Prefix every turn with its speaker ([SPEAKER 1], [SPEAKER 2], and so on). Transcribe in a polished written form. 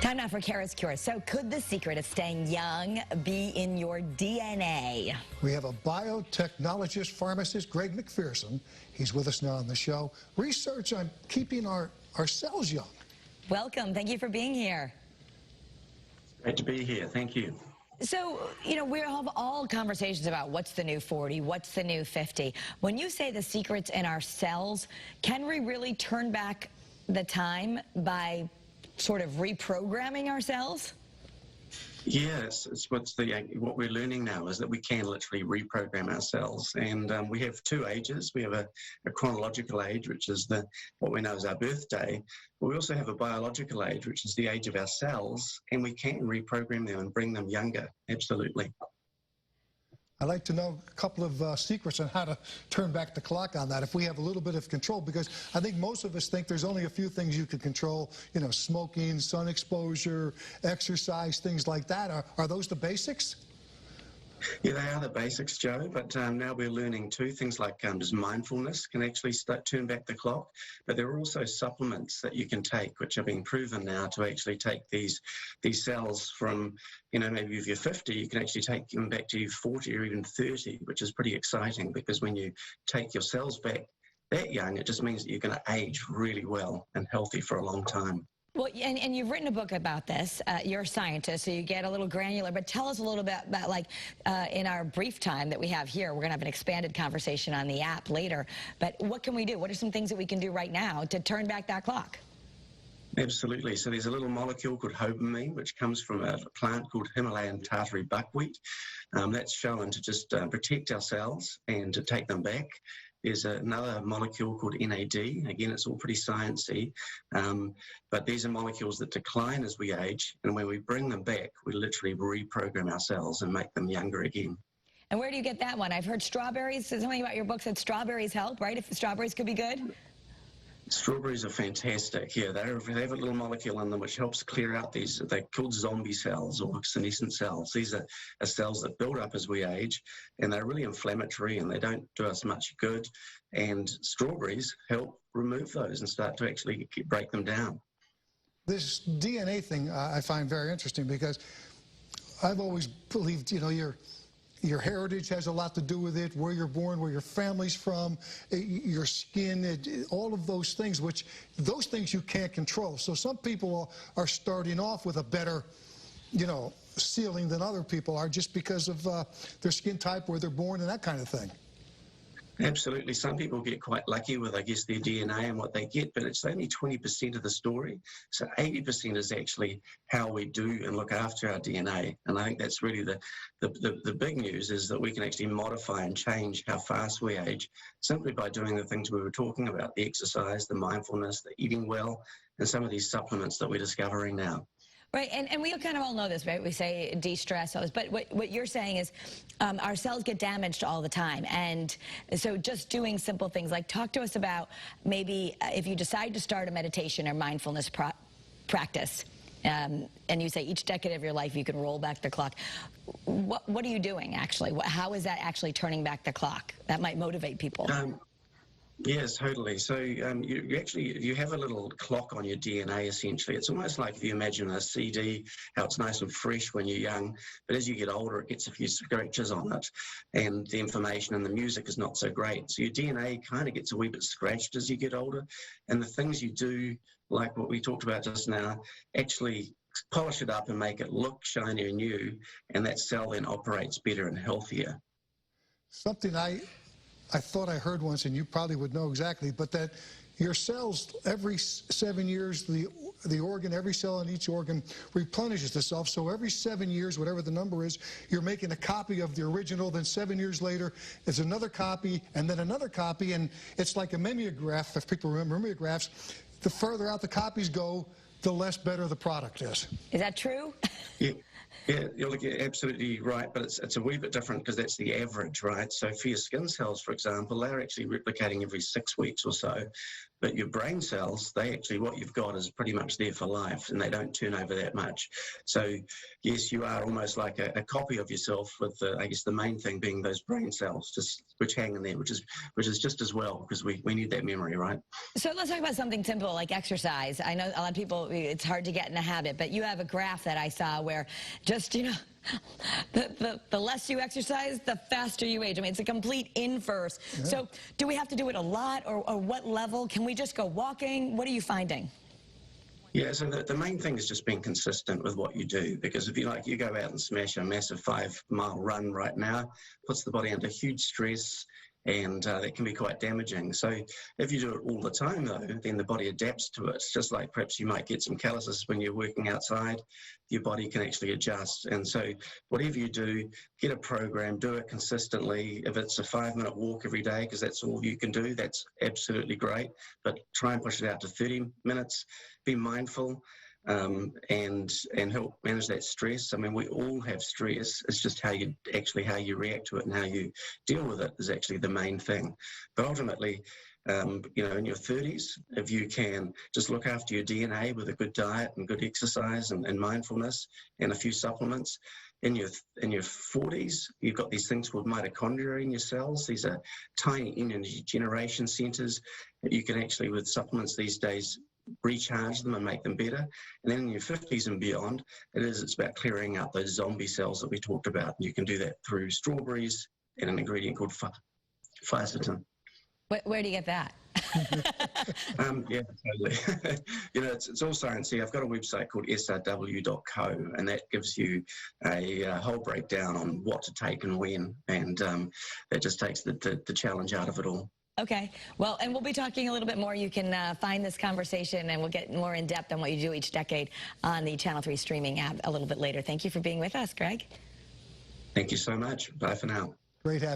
[SPEAKER 1] Time now for Kara's Cure. So could the secret of staying young be in your DNA?
[SPEAKER 2] We have a biotechnologist pharmacist, Greg Macpherson. He's with us now on the show. Research on keeping our cells young.
[SPEAKER 1] Welcome. Thank you for being here.
[SPEAKER 3] Great to be here. Thank you.
[SPEAKER 1] So, we have all conversations about what's the new 40, what's the new 50. When you say the secret's in our cells, can we really turn back the time by sort of reprogramming ourselves?
[SPEAKER 3] Yes, it's what we're learning now is that we can literally reprogram ourselves, and we have two ages. We have a chronological age, which is what we know as our birthday, but we also have a biological age, which is the age of our cells, and we can reprogram them and bring them younger. Absolutely.
[SPEAKER 2] I'd like to know a couple of secrets on how to turn back the clock on that if we have a little bit of control, because I think most of us think there's only a few things you can control, smoking, sun exposure, exercise, things like that. Are those the basics?
[SPEAKER 3] Yeah, they are the basics, Joe, but now we're learning too. Things like just mindfulness can actually turn back the clock, but there are also supplements that you can take, which are being proven now to actually take these cells from, maybe if you're 50, you can actually take them back to 40 or even 30, which is pretty exciting, because when you take your cells back that young, it just means that you're going to age really well and healthy for a long time.
[SPEAKER 1] Well, and you've written a book about this. You're a scientist, so you get a little granular. But tell us a little bit about, in our brief time that we have here, we're going to have an expanded conversation on the app later. But what can we do? What are some things that we can do right now to turn back that clock?
[SPEAKER 3] Absolutely. So there's a little molecule called hobamine, which comes from a plant called Himalayan tartary buckwheat. That's shown to just protect our cells and to take them back. There's another molecule called NAD. Again, it's all pretty sciencey, but these are molecules that decline as we age, and when we bring them back, we literally reprogram our cells and make them younger again.
[SPEAKER 1] And where do you get that one? I've heard strawberries. Something about your book said strawberries help, right? If the strawberries could be good?
[SPEAKER 3] Strawberries are fantastic. Yeah, they have a little molecule in them which helps clear out they're called zombie cells or senescent cells. These are cells that build up as we age, and they're really inflammatory and they don't do us much good. And strawberries help remove those and start to actually break them down. This
[SPEAKER 2] DNA thing I find very interesting, because I've always believed, your heritage has a lot to do with it, where you're born, where your family's from, your skin, all of those things, those things you can't control. So some people are starting off with a better, ceiling than other people are, just because of their skin type, where they're born, and that kind of thing.
[SPEAKER 3] Absolutely. Some people get quite lucky with, their DNA and what they get, but it's only 20% of the story. So 80% is actually how we do and look after our DNA. And I think that's really the big news, is that we can actually modify and change how fast we age simply by doing the things we were talking about, the exercise, the mindfulness, the eating well, and some of these supplements that we're discovering now.
[SPEAKER 1] Right, and we kind of all know this, right? We say de-stress, but what you're saying is our cells get damaged all the time. And so just doing simple things like, talk to us about maybe if you decide to start a meditation or mindfulness practice, and you say each decade of your life you can roll back the clock. What are you doing, actually? How is that actually turning back the clock? That might motivate people.
[SPEAKER 3] Yes, totally. So you have a little clock on your DNA, essentially. It's almost like if you imagine a CD, how it's nice and fresh when you're young, but as you get older, it gets a few scratches on it, and the information and the music is not so great. So your DNA kind of gets a wee bit scratched as you get older, and the things you do, like what we talked about just now, actually polish it up and make it look shiny and new, and that cell then operates better and healthier.
[SPEAKER 2] Something I thought I heard once, and you probably would know exactly, but that your cells, every 7 years, the organ, every cell in each organ replenishes itself. So every 7 years, whatever the number is, you're making a copy of the original. Then 7 years later, it's another copy, and then another copy. And it's like a mimeograph, if people remember mimeographs. The further out the copies go, the less better the product is.
[SPEAKER 1] Is that true?
[SPEAKER 3] Yeah, you're absolutely right, but it's a wee bit different, because that's the average, right? So for your skin cells, for example, they're actually replicating every 6 weeks or so, But your brain cells, they actually, what you've got is pretty much there for life, and they don't turn over that much. So yes, you are almost like a copy of yourself, with I guess the main thing being those brain cells, which hang in there, which is just as well, because we need that memory, right?
[SPEAKER 1] So let's talk about something simple like exercise. I know a lot of people, it's hard to get in a habit, but you have a graph that I saw where just, the less you exercise, the faster you age. I mean, it's a complete inverse. Yeah. So do we have to do it a lot, or what level? Can we just go walking? What are you finding?
[SPEAKER 3] Yeah, so the main thing is just being consistent with what you do, because if you go out and smash a massive 5-mile run right now, puts the body under huge stress, and that can be quite damaging. So if you do it all the time, though, then the body adapts to it. It's just like perhaps you might get some calluses when you're working outside. Your body can actually adjust. And so whatever you do, get a program, do it consistently. If it's a 5-minute walk every day, because that's all you can do, that's absolutely great. But try and push it out to 30 minutes. Be mindful. And help manage that stress. I mean, we all have stress. It's just how you react to it and how you deal with it is actually the main thing. But ultimately, in your 30s, if you can just look after your DNA with a good diet and good exercise and mindfulness and a few supplements. In your 40s, you've got these things called mitochondria in your cells. These are tiny energy generation centers that you can actually, with supplements these days, recharge them and make them better. And then in your 50s and beyond, it's about clearing out those zombie cells that we talked about. You can do that through strawberries and an ingredient called fisetin.
[SPEAKER 1] Where do you get that?
[SPEAKER 3] Yeah, totally. It's all sciencey. I've got a website called srw.co, and that gives you a whole breakdown on what to take and when, and that just takes the challenge out of it all.
[SPEAKER 1] Okay. Well, and we'll be talking a little bit more. You can find this conversation, and we'll get more in depth on what you do each decade on the Channel 3 streaming app a little bit later. Thank you for being with us, Greg.
[SPEAKER 3] Thank you so much. Bye for now.
[SPEAKER 2] Great having you.